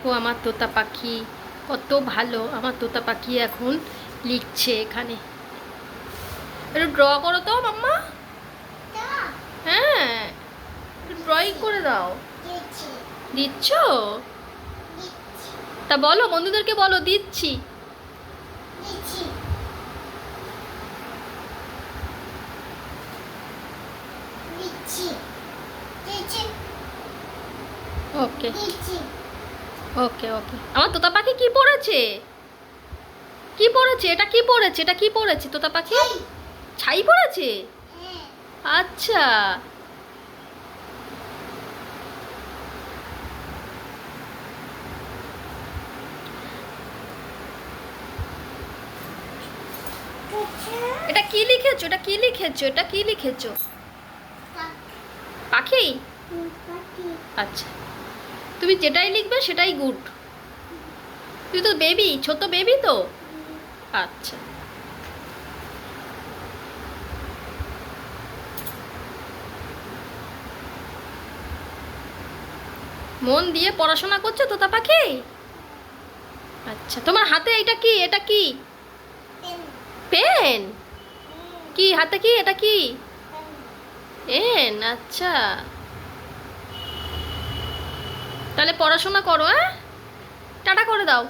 দেখো আমার তোতা পাখি কত ভালো। আমার তোতা পাখি এখন লিখছে এখানে। একটু ড্র করো তো মাম্মা। হ্যাঁ, ড্রয়িং করে দাও। দিচ্ছ? তা বলো, বন্ধুদেরকে বলো দিচ্ছি। ওকে ওকে ওকে। আমার তোতা পাখি কি পড়েছে? কি পড়েছে? এটা কি পড়েছে? এটা কি পড়েছে তোতা পাখি? ছাই পড়েছে? আচ্ছা। এটা কি লিখেছো? এটা কি লিখেছো? এটা কি লিখেছো? পাখি? আচ্ছা, তুমি যেটাই লিখবে সেটাই গুড। তুই তো বেবি, ছোট বেবি তো। আচ্ছা, মন দিয়ে পড়াশোনা করছো তোতা পাখি? আচ্ছা, তোমার হাতে এটা কি? এটা কি? পেন? কি হাতে? কি এটা? কি পেন? আচ্ছা, তাহলে পড়াশোনা করো। হ্যাঁ, টাটা করে দাও।